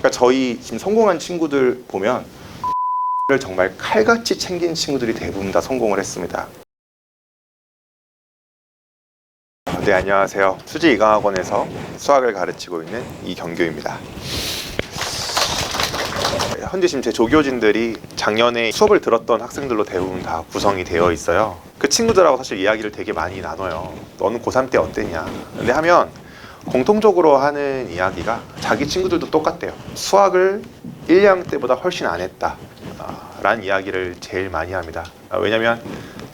그러니까 저희 지금 성공한 친구들 보면 를 정말 칼같이 챙긴 친구들이 대부분 다 성공을 했습니다. 네, 안녕하세요. 수지이강학원에서 수학을 가르치고 있는 이경규입니다. 현재 지금 제 조교진들이 작년에 수업을 들었던 학생들로 대부분 다 구성이 되어 있어요. 그 친구들하고 사실 이야기를 되게 많이 나눠요. 너는 고3 때 어땠냐? 근데 하면 공통적으로 하는 이야기가 자기 친구들도 똑같대요. 수학을 1, 2학년 때보다 훨씬 안 했다 라는 이야기를 제일 많이 합니다. 왜냐면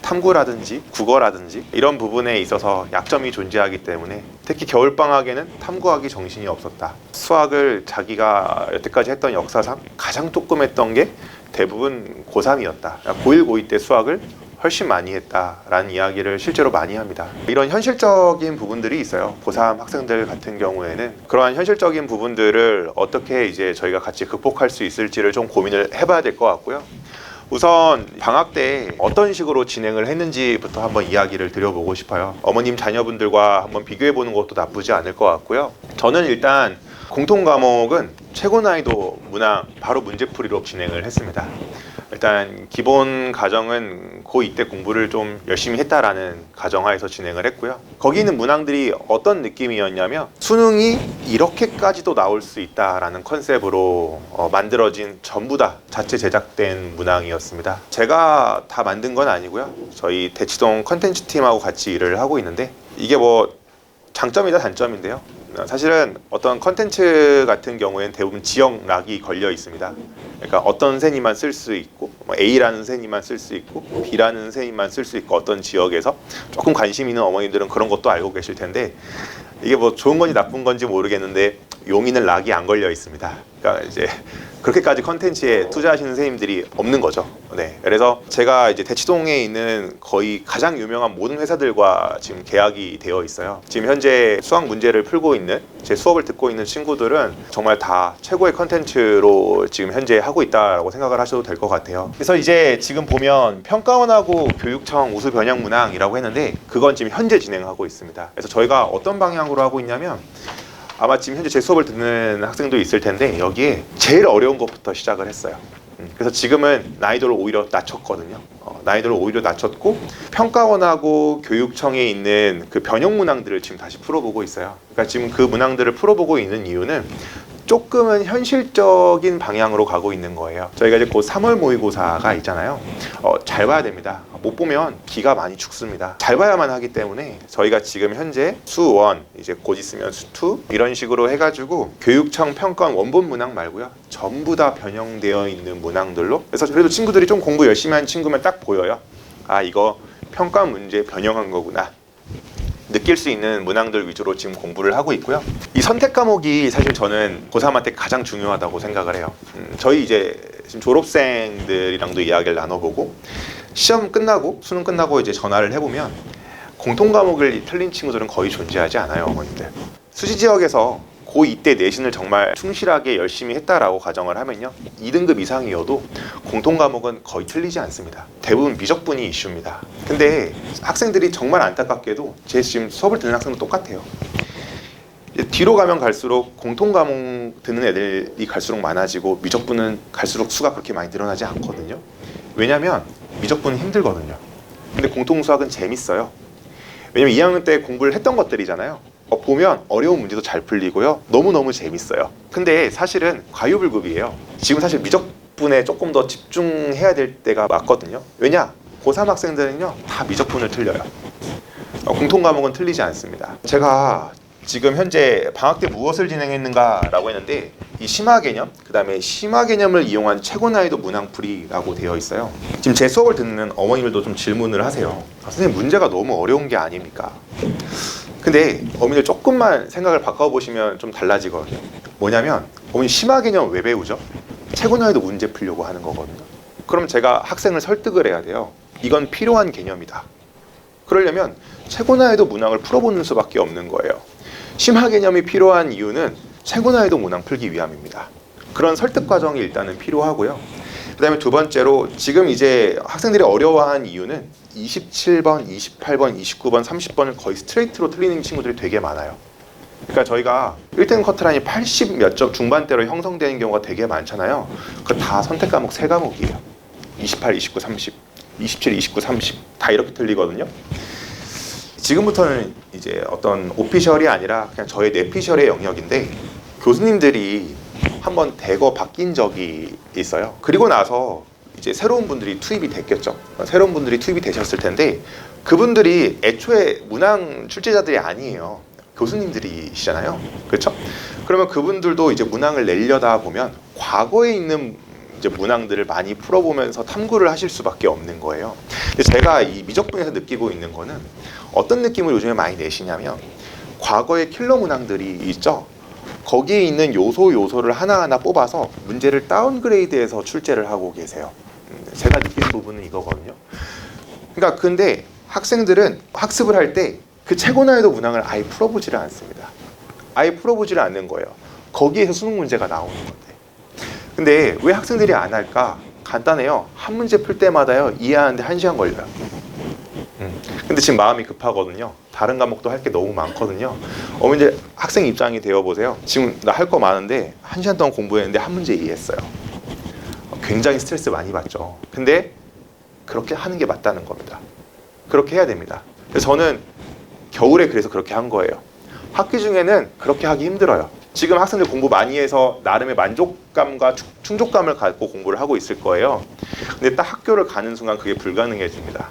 탐구라든지 국어라든지 이런 부분에 있어서 약점이 존재하기 때문에 특히 겨울방학에는 탐구하기 정신이 없었다. 수학을 자기가 여태까지 했던 역사상 가장 조금 게 대부분 고3이었다. 고1, 고2 때 수학을 훨씬 많이 했다라는 이야기를 실제로 많이 합니다. 이런 현실적인 부분들이 있어요. 고3 학생들 같은 경우에는 그러한 현실적인 부분들을 어떻게 이제 저희가 같이 극복할 수 있을지를 좀 고민을 해봐야 될 것 같고요. 우선 방학 때 어떤 식으로 진행을 했는지부터 한번 이야기를 드려보고 싶어요. 어머님 자녀분들과 한번 비교해 보는 것도 나쁘지 않을 것 같고요. 저는 일단 공통 과목은 최고 난이도 문항 바로 문제풀이로 진행을 했습니다. 일단 기본 가정은 고2 때 공부를 좀 열심히 했다라는 가정하에서 진행을 했고요. 거기 있는 문항들이 어떤 느낌이었냐면 수능이 이렇게까지도 나올 수 있다라는 컨셉으로 만들어진 전부 다 자체 제작된 문항이었습니다. 제가 다 만든 건 아니고요. 저희 대치동 컨텐츠 팀하고 같이 일을 하고 있는데 이게 뭐 장점이다 단점인데요. 사실은 어떤 컨텐츠 같은 경우에는 대부분 지역락이 걸려 있습니다. 그러니까 어떤 선생님만 쓸 수 있고 A라는 선생님만 쓸 수 있고 B라는 선생님만 쓸 수 있고 어떤 지역에서 조금 관심 있는 어머님들은 그런 것도 알고 계실 텐데 이게 뭐 좋은 건지 나쁜 건지 모르겠는데 용인은 락이 안 걸려 있습니다. 그러니까 이제 그렇게까지 컨텐츠에 투자하시는 선생님들이 없는 거죠. 네, 그래서 제가 이제 대치동에 있는 거의 가장 유명한 모든 회사들과 지금 계약이 되어 있어요. 지금 현재 수학 문제를 풀고 있는 제 수업을 듣고 있는 친구들은 정말 다 최고의 컨텐츠로 지금 현재 하고 있다라고 생각을 하셔도 될 것 같아요. 그래서 이제 지금 보면 평가원하고 교육청 우수 변형 문항이라고 했는데 그건 지금 현재 진행하고 있습니다. 그래서 저희가 어떤 방향으로 하고 있냐면 아마 지금 현재 제 수업을 듣는 학생도 있을 텐데 여기에 제일 어려운 것부터 시작을 했어요. 그래서 지금은 난이도를 오히려 낮췄거든요. 난이도를 오히려 낮췄고 평가원하고 교육청에 있는 그 변형 문항들을 지금 다시 풀어보고 있어요. 그러니까 지금 그 문항들을 풀어보고 있는 이유는 조금은 현실적인 방향으로 가고 있는 거예요. 저희가 이제 곧 3월 모의고사가 있잖아요. 잘 봐야 됩니다. 못 보면 기가 많이 죽습니다. 잘 봐야만 하기 때문에 저희가 지금 현재 수1 이제 곧 있으면 수2 이런 식으로 해가지고 교육청 평가원 원본 문항 말고요. 전부 다 변형되어 있는 문항들로 그래서 그래도 친구들이 좀 공부 열심히 한 친구면 딱 보여요. 아 이거 평가 문제 변형한 거구나. 느낄 수 있는 문항들 위주로 지금 공부를 하고 있고요. 이 선택 과목이 사실 저는 고3한테 가장 중요하다고 생각을 해요. 저희 이제 지금 졸업생들이랑도 이야기를 나눠보고 시험 끝나고 수능 끝나고 이제 전화를 해보면 공통 과목을 틀린 친구들은 거의 존재하지 않아요. 어머님들 수시 지역에서 고2 때 내신을 정말 충실하게 열심히 했다라고 가정을 하면요 2등급 이상이어도 공통 과목은 거의 틀리지 않습니다. 대부분 미적분이 이슈입니다. 근데 학생들이 정말 안타깝게도 제 지금 수업을 듣는 학생도 똑같아요. 뒤로 가면 갈수록 공통 과목 듣는 애들이 갈수록 많아지고 미적분은 갈수록 수가 그렇게 많이 늘어나지 않거든요. 왜냐면 미적분은 힘들거든요. 근데 공통 수학은 재밌어요. 왜냐면 2학년 때 공부를 했던 것들이잖아요. 보면 어려운 문제도 잘 풀리고요. 너무너무 재밌어요. 근데 사실은 과유불급이에요. 지금 사실 미적분에 조금 더 집중해야 될 때가 맞거든요. 왜냐? 고3 학생들은요 다 미적분을 틀려요. 공통 과목은 틀리지 않습니다. 제가 지금 현재 방학 때 무엇을 진행했는가 라고 했는데 이 심화 개념, 그 다음에 심화 개념을 이용한 최고 난이도 문항풀이라고 되어 있어요. 지금 제 수업을 듣는 어머님들도 좀 질문을 하세요. 선생님 문제가 너무 어려운 게 아닙니까? 근데 어머니들 조금만 생각을 바꿔보시면 좀 달라지거든요. 뭐냐면 어머니 심화 개념 왜 배우죠? 최고 난이도 문제 풀려고 하는 거거든요. 그럼 제가 학생을 설득을 해야 돼요. 이건 필요한 개념이다. 그러려면 최고 난이도 문항을 풀어보는 수밖에 없는 거예요. 심화 개념이 필요한 이유는 최고 난이도 문항 풀기 위함입니다. 그런 설득 과정이 일단은 필요하고요. 그 다음에 두 번째로 지금 이제 학생들이 어려워하는 이유는 27번, 28번, 29번, 30번을 거의 스트레이트로 틀리는 친구들이 되게 많아요. 그러니까 저희가 1등 커트라인이 80 몇 점 중반대로 형성되는 경우가 되게 많잖아요. 그 다 선택 과목 3과목이에요. 28, 29, 30, 27, 29, 30 다 이렇게 틀리거든요. 지금부터는 이제 어떤 오피셜이 아니라 그냥 저의 내피셜의 영역인데, 교수님들이 한번 대거 바뀐 적이 있어요. 그리고 나서 이제 새로운 분들이 투입이 됐겠죠. 새로운 분들이 투입이 되셨을 텐데, 그분들이 애초에 문항 출제자들이 아니에요. 교수님들이시잖아요. 그렇죠? 그러면 그분들도 이제 문항을 내려다 보면 과거에 있는 이제 문항들을 많이 풀어보면서 탐구를 하실 수밖에 없는 거예요. 근데 제가 이 미적분에서 느끼고 있는 거는 어떤 느낌을 요즘에 많이 내시냐면, 과거의 킬러 문항들이 있죠. 거기에 있는 요소를 하나하나 뽑아서 문제를 다운그레이드해서 출제를 하고 계세요. 제가 느낀 부분은 이거거든요. 그러니까 근데 학생들은 학습을 할 때 그 최고난이도 문항을 아예 풀어보지를 않습니다. 아예 풀어보지를 않는 거예요. 거기에서 수능 문제가 나오는 건데. 근데 왜 학생들이 안 할까? 간단해요. 한 문제 풀 때마다요, 이해하는데 1시간 걸려요. 근데 지금 마음이 급하거든요. 다른 과목도 할 게 너무 많거든요. 이제 학생 입장이 되어보세요. 지금 나 할 거 많은데 1시간 동안 공부했는데 한 문제 이해했어요. 굉장히 스트레스 많이 받죠. 근데 그렇게 하는 게 맞다는 겁니다. 그렇게 해야 됩니다. 그래서 저는 겨울에 그래서 그렇게 한 거예요. 학기 중에는 그렇게 하기 힘들어요. 지금 학생들 공부 많이 해서 나름의 만족감과 충족감을 갖고 공부를 하고 있을 거예요. 근데 딱 학교를 가는 순간 그게 불가능해집니다.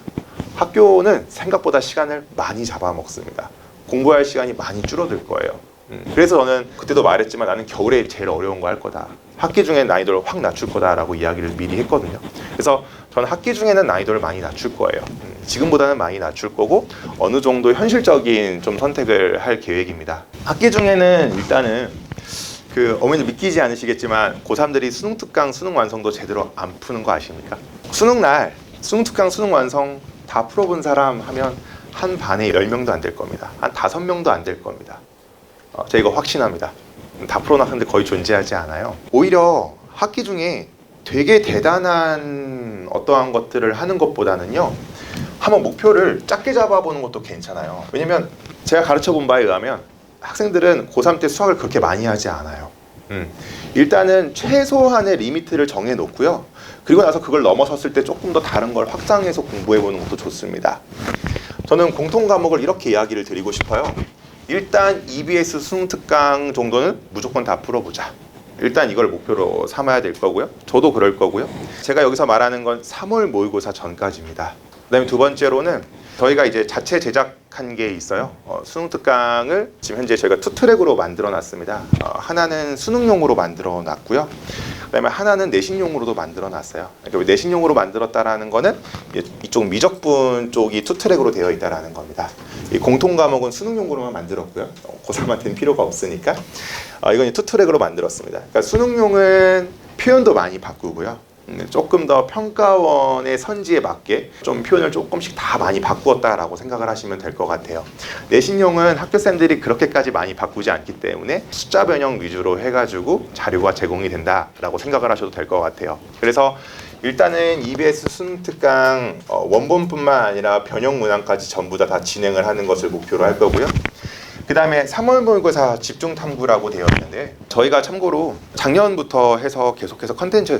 학교는 생각보다 시간을 많이 잡아먹습니다. 공부할 시간이 많이 줄어들 거예요. 그래서 저는 그때도 말했지만 나는 겨울에 제일 어려운 거 할 거다. 학기 중에 난이도를 확 낮출 거다라고 이야기를 미리 했거든요. 그래서 저는 학기 중에는 난이도를 많이 낮출 거예요. 지금보다는 많이 낮출 거고, 어느 정도 현실적인 좀 선택을 할 계획입니다. 학기 중에는 일단은 어머니들 믿기지 않으시겠지만 고3들이 수능 특강 수능 완성도 제대로 안 푸는 거 아십니까? 수능 날 수능 특강 수능 완성 다 풀어본 사람 하면 한 반에 10명도 안 될 겁니다. 한 5명도 안 될 겁니다. 제가 이거 확신합니다. 다 풀어놓은 학생들 거의 존재하지 않아요. 오히려 학기 중에 되게 대단한 어떠한 것들을 하는 것보다는요, 한번 목표를 작게 잡아보는 것도 괜찮아요. 왜냐면 제가 가르쳐본 바에 의하면 학생들은 고3 때 수학을 그렇게 많이 하지 않아요. 일단은 최소한의 리미트를 정해놓고요, 그리고 나서 그걸 넘어섰을 때 조금 더 다른 걸 확장해서 공부해보는 것도 좋습니다. 저는 공통 과목을 이렇게 이야기를 드리고 싶어요. 일단 EBS 수능 특강 정도는 무조건 다 풀어보자. 일단 이걸 목표로 삼아야 될 거고요. 저도 그럴 거고요. 제가 여기서 말하는 건 3월 모의고사 전까지입니다. 그다음에 두 번째로는 저희가 이제 자체 제작한 게 있어요. 수능 특강을 지금 현재 저희가 2트랙으로 만들어 놨습니다. 하나는 수능용으로 만들어 놨고요. 그다음에 하나는 내신용으로도 만들어 놨어요. 그러니까 내신용으로 만들었다라는 거는 이쪽 미적분 쪽이 2트랙으로 되어 있다라는 겁니다. 이 공통 과목은 수능용으로만 만들었고요. 고3한테는 필요가 없으니까 이건 2트랙으로 만들었습니다. 그러니까 수능용은 표현도 많이 바꾸고요. 조금 더 평가원의 선지에 맞게 좀 표현을 조금씩 다 많이 바꾸었다라고 생각을 하시면 될 것 같아요. 내신용은 학교생들이 그렇게까지 많이 바꾸지 않기 때문에 숫자 변형 위주로 해가지고 자료가 제공이 된다라고 생각을 하셔도 될 것 같아요. 그래서 일단은 EBS 수능 특강 원본뿐만 아니라 변형 문항까지 전부 다 진행을 하는 것을 목표로 할 거고요. 그 다음에 3월 모의고사 집중 탐구라고 되어 있는데, 저희가 참고로 작년부터 해서 계속해서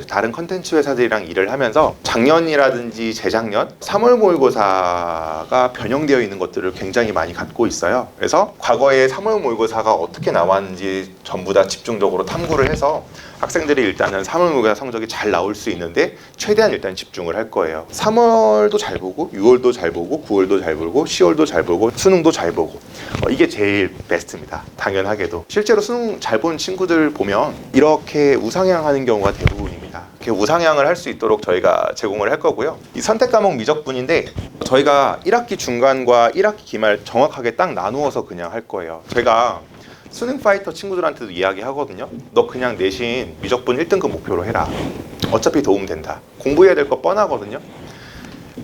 다른 컨텐츠 회사들이랑 일을 하면서 작년이라든지 재작년 3월 모의고사가 변형되어 있는 것들을 굉장히 많이 갖고 있어요. 그래서 과거에 3월 모의고사가 어떻게 나왔는지 전부 다 집중적으로 탐구를 해서 학생들이 일단은 3월 모의고사 성적이 잘 나올 수 있는데 최대한 일단 집중을 할 거예요. 3월도 잘 보고 6월도 잘 보고 9월도 잘 보고 10월도 잘 보고 수능도 잘 보고 이게 제일 베스트입니다. 당연하게도 실제로 수능 잘 본 친구들 보면 이렇게 우상향하는 경우가 대부분입니다. 이렇게 우상향을 할 수 있도록 저희가 제공을 할 거고요. 이 선택 과목 미적분인데 저희가 1학기 중간과 1학기 기말 정확하게 딱 나누어서 그냥 할 거예요. 제가 수능 파이터 친구들한테도 이야기하거든요. 너 그냥 내신 미적분 1등급 목표로 해라. 어차피 도움 된다. 공부해야 될 거 뻔하거든요.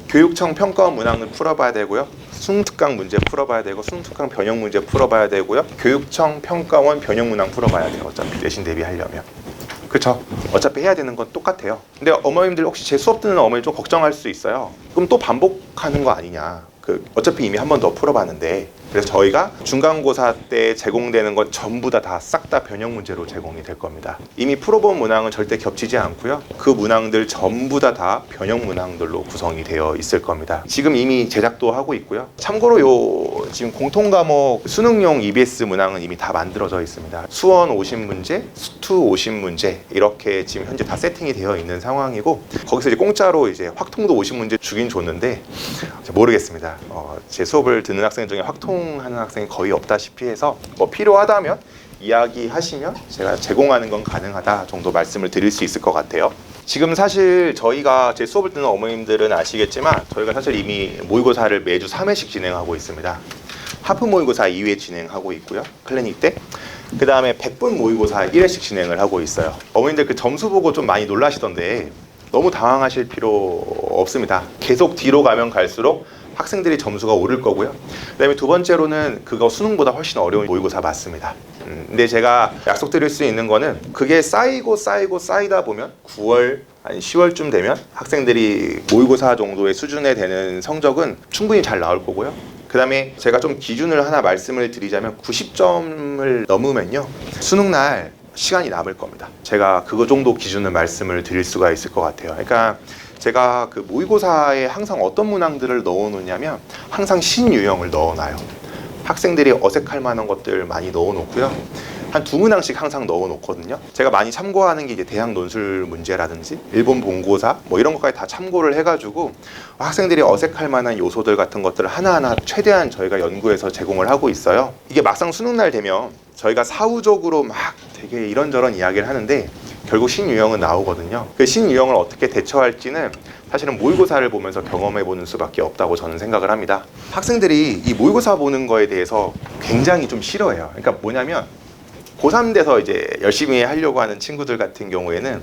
교육청 평가원 문항을 풀어봐야 되고요. 수능 특강 문제 풀어봐야 되고 수능 특강 변형 문제 풀어봐야 되고요. 교육청 평가원 변형 문항 풀어봐야 돼요. 어차피 내신 대비하려면. 그렇죠? 어차피 해야 되는 건 똑같아요. 근데 어머님들 혹시 제 수업 듣는 어머니 좀 걱정할 수 있어요. 그럼 또 반복하는 거 아니냐. 어차피 이미 한 번 더 풀어봤는데 그래서 저희가 중간고사 때 제공되는 건 전부 다 싹 다 변형 문제로 제공이 될 겁니다. 이미 풀어본 문항은 절대 겹치지 않고요. 그 문항들 전부 다 변형 문항들로 구성이 되어 있을 겁니다. 지금 이미 제작도 하고 있고요. 참고로 지금 공통과목 수능용 EBS 문항은 이미 다 만들어져 있습니다. 수원 50문제, 수투 50문제 이렇게 지금 현재 다 세팅이 되어 있는 상황이고, 거기서 이제 공짜로 이제 확통도 50문제 주긴 줬는데 모르겠습니다. 제 수업을 듣는 학생 중에 확통하는 학생이 거의 없다시피 해서 뭐 필요하다면 이야기하시면 제가 제공하는 건 가능하다 정도 말씀을 드릴 수 있을 것 같아요. 지금 사실 저희가 제 수업을 듣는 어머님들은 아시겠지만 저희가 사실 이미 모의고사를 매주 3회씩 진행하고 있습니다. 하프 모의고사 2회 진행하고 있고요. 클리닉 때. 그 다음에 100분 모의고사 1회씩 진행을 하고 있어요. 어머님들 그 점수 보고 좀 많이 놀라시던데 너무 당황하실 필요 없습니다. 계속 뒤로 가면 갈수록 학생들이 점수가 오를 거고요. 그 다음에 두 번째로는 그거 수능보다 훨씬 어려운 모의고사 맞습니다. 근데 제가 약속드릴 수 있는 거는 그게 쌓이다 보면 9월 아니 10월쯤 되면 학생들이 모의고사 정도의 수준에 되는 성적은 충분히 잘 나올 거고요. 그 다음에 제가 좀 기준을 하나 말씀을 드리자면 90점을 넘으면요 수능날 시간이 남을 겁니다. 제가 그거 정도 기준을 말씀을 드릴 수가 있을 것 같아요. 그러니까 제가 그 모의고사에 항상 어떤 문항들을 넣어놓냐면 항상 신유형을 넣어놔요. 학생들이 어색할 만한 것들 많이 넣어놓고요. 한 2문항씩 항상 넣어놓거든요. 제가 많이 참고하는 게 이제 대학 논술 문제라든지 일본 본고사 뭐 이런 것까지 다 참고를 해가지고 학생들이 어색할 만한 요소들 같은 것들을 하나하나 최대한 저희가 연구해서 제공을 하고 있어요. 이게 막상 수능날 되면 저희가 사후적으로 막 되게 이런저런 이야기를 하는데 결국 신유형은 나오거든요. 그 신유형을 어떻게 대처할지는 사실은 모의고사를 보면서 경험해보는 수밖에 없다고 저는 생각을 합니다. 학생들이 이 모의고사 보는 거에 대해서 굉장히 좀 싫어해요. 그러니까 뭐냐면 고3 돼서 이제 열심히 하려고 하는 친구들 같은 경우에는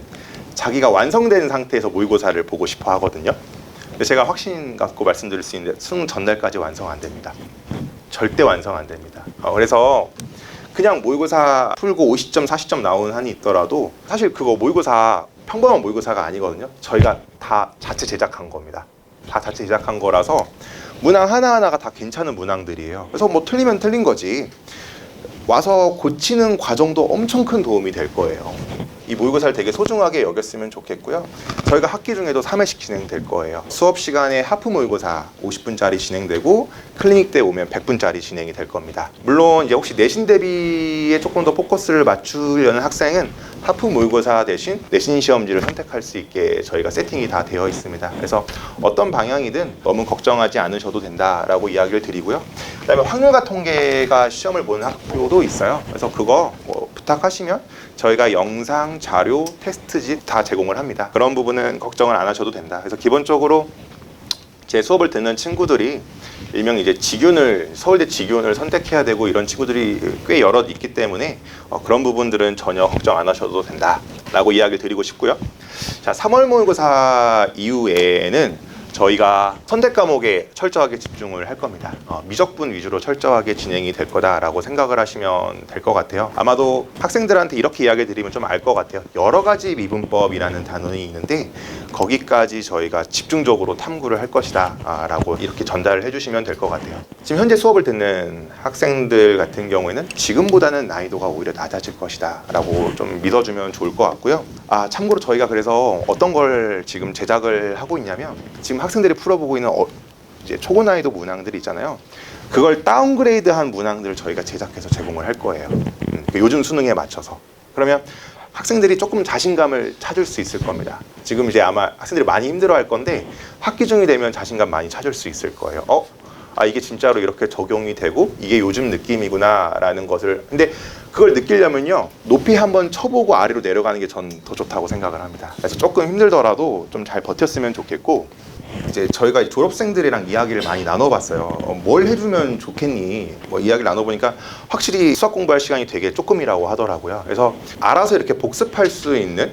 자기가 완성된 상태에서 모의고사를 보고 싶어 하거든요. 근데 제가 확신 갖고 말씀드릴 수 있는데 수능 전날까지 완성 안 됩니다. 절대 완성 안 됩니다. 그래서 그냥 모의고사 풀고 50점, 40점 나오는 한이 있더라도 사실 그거 모의고사 평범한 모의고사가 아니거든요. 저희가 다 자체 제작한 겁니다. 다 자체 제작한 거라서 문항 하나하나가 다 괜찮은 문항들이에요. 그래서 뭐 틀리면 틀린 거지 와서 고치는 과정도 엄청 큰 도움이 될 거예요. 이 모의고사를 되게 소중하게 여겼으면 좋겠고요. 저희가 학기 중에도 3회씩 진행될 거예요. 수업 시간에 하프 모의고사 50분짜리 진행되고 클리닉 때 오면 100분짜리 진행이 될 겁니다. 물론 이제 혹시 내신 대비에 조금 더 포커스를 맞추려는 학생은 하프 모의고사 대신 내신 시험지를 선택할 수 있게 저희가 세팅이 다 되어 있습니다. 그래서 어떤 방향이든 너무 걱정하지 않으셔도 된다라고 이야기를 드리고요. 그다음에 확률과 통계가 시험을 보는 학교도 있어요. 그래서 그거 뭐 부탁하시면 저희가 영상, 자료, 테스트집 다 제공을 합니다. 그런 부분은 걱정을 안 하셔도 된다. 그래서 기본적으로 제 수업을 듣는 친구들이 일명 이제 직윤을 서울대 직윤을 선택해야 되고 이런 친구들이 꽤 여럿 있기 때문에 그런 부분들은 전혀 걱정 안 하셔도 된다라고 이야기를 드리고 싶고요. 자, 3월 모의고사 이후에는 저희가 선택 과목에 철저하게 집중을 할 겁니다. 미적분 위주로 철저하게 진행이 될 거다라고 생각을 하시면 될 것 같아요. 아마도 학생들한테 이렇게 이야기 드리면 좀 알 것 같아요. 여러 가지 미분법이라는 단원이 있는데 거기까지 저희가 집중적으로 탐구를 할 것이다 라고 이렇게 전달을 해주시면 될 것 같아요. 지금 현재 수업을 듣는 학생들 같은 경우에는 지금보다는 난이도가 오히려 낮아질 것이다 라고 좀 믿어주면 좋을 것 같고요. 참고로 저희가 그래서 어떤 걸 지금 제작을 하고 있냐면 지금 학생들이 풀어보고 있는 이제 초고 난이도 문항들이 있잖아요. 그걸 다운그레이드한 문항들을 저희가 제작해서 제공을 할 거예요. 요즘 수능에 맞춰서. 그러면 학생들이 조금 자신감을 찾을 수 있을 겁니다. 지금 이제 아마 학생들이 많이 힘들어할 건데 학기 중이 되면 자신감 많이 찾을 수 있을 거예요. 이게 진짜로 이렇게 적용이 되고 이게 요즘 느낌이구나 라는 것을. 근데 그걸 느끼려면요 높이 한번 쳐보고 아래로 내려가는 게 전 더 좋다고 생각을 합니다. 그래서 조금 힘들더라도 좀 잘 버텼으면 좋겠고, 이제 저희가 졸업생들이랑 이야기를 많이 나눠봤어요. 뭘 해주면 좋겠니? 뭐 이야기를 나눠보니까 확실히 수학 공부할 시간이 되게 조금이라고 하더라고요. 그래서 알아서 이렇게 복습할 수 있는,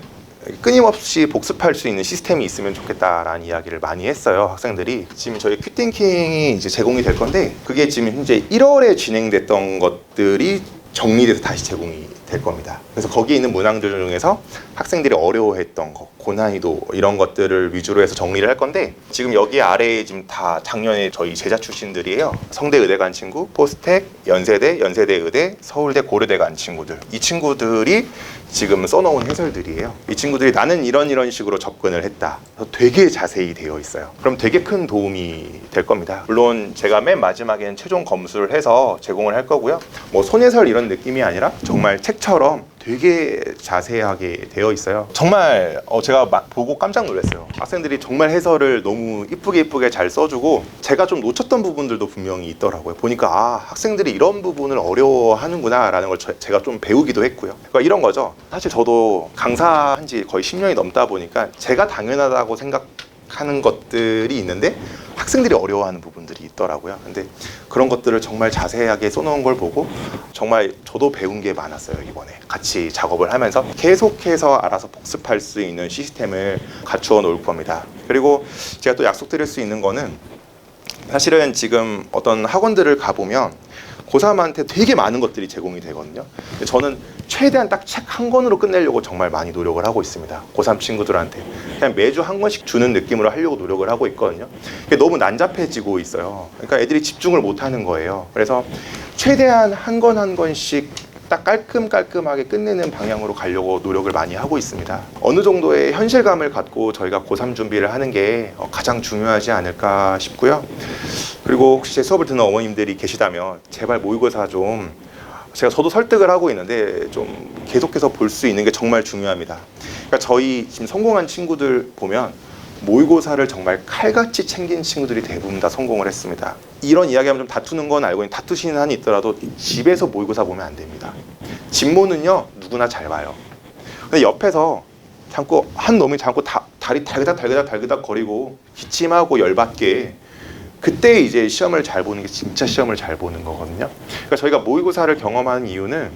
끊임없이 복습할 수 있는 시스템이 있으면 좋겠다라는 이야기를 많이 했어요. 학생들이. 지금 저희 큐팅킹이 이제 제공이 될 건데 그게 지금 현재 1월에 진행됐던 것들이 정리돼서 다시 제공이 될 겁니다. 그래서 거기에 있는 문항들 중에서 학생들이 어려워했던 거, 고난이도 이런 것들을 위주로 해서 정리를 할 건데, 지금 여기 아래에 지금 다 작년에 저희 제자 출신들이에요. 성대 의대 간 친구, 포스텍, 연세대, 연세대 의대, 서울대 고려대 간 친구들. 이 친구들이 지금 써놓은 해설들이에요. 이 친구들이 나는 이런 식으로 접근을 했다. 되게 자세히 되어 있어요. 그럼 되게 큰 도움이 될 겁니다. 물론 제가 맨 마지막에는 최종 검수를 해서 제공을 할 거고요. 뭐 손해설 이런 느낌이 아니라 정말 책처럼 되게 자세하게 되어 있어요. 정말 제가 보고 깜짝 놀랐어요. 학생들이 정말 해설을 너무 이쁘게 잘 써주고, 제가 좀 놓쳤던 부분들도 분명히 있더라고요. 보니까 학생들이 이런 부분을 어려워하는구나 라는 걸 제가 좀 배우기도 했고요. 그러니까 이런 거죠. 사실 저도 강사한 지 거의 10년이 넘다 보니까 제가 당연하다고 생각하는 것들이 있는데 학생들이 어려워하는 부분들이 있더라고요. 근데 그런 것들을 정말 자세하게 써놓은 걸 보고 정말 저도 배운 게 많았어요. 이번에 같이 작업을 하면서 계속해서 알아서 복습할 수 있는 시스템을 갖추어 놓을 겁니다. 그리고 제가 또 약속드릴 수 있는 거는, 사실은 지금 어떤 학원들을 가보면 고3한테 되게 많은 것들이 제공이 되거든요. 근데 저는 최대한 딱 책 한 권으로 끝내려고 정말 많이 노력을 하고 있습니다. 고3 친구들한테 그냥 매주 한 권씩 주는 느낌으로 하려고 노력을 하고 있거든요. 그게 너무 난잡해지고 있어요. 그러니까 애들이 집중을 못 하는 거예요. 그래서 최대한 한 권씩 딱 깔끔하게 끝내는 방향으로 가려고 노력을 많이 하고 있습니다. 어느 정도의 현실감을 갖고 저희가 고3 준비를 하는 게 가장 중요하지 않을까 싶고요. 그리고 혹시 제 수업을 듣는 어머님들이 계시다면 제발 모의고사 좀, 저도 설득을 하고 있는데 좀 계속해서 볼 수 있는 게 정말 중요합니다. 그러니까 저희 지금 성공한 친구들 보면 모의고사를 정말 칼같이 챙긴 친구들이 대부분 다 성공을 했습니다. 이런 이야기하면 좀 다투는 건 알고 있는데, 다투시는 한이 있더라도 집에서 모의고사 보면 안 됩니다. 집모는요 누구나 잘 봐요. 근데 옆에서 자꾸 한 놈이 자꾸 다리 달그닥 거리고 기침하고 열받게, 그때 이제 시험을 잘 보는 게 진짜 시험을 잘 보는 거거든요. 그러니까 저희가 모의고사를 경험하는 이유는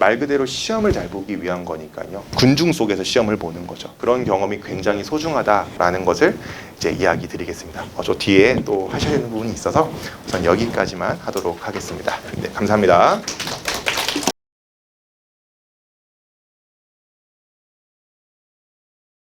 말 그대로 시험을 잘 보기 위한 거니까요. 군중 속에서 시험을 보는 거죠. 그런 경험이 굉장히 소중하다라는 것을 이제 이야기 드리겠습니다. 저 뒤에 또 하셔야 되는 부분이 있어서 우선 여기까지만 하도록 하겠습니다. 네, 감사합니다.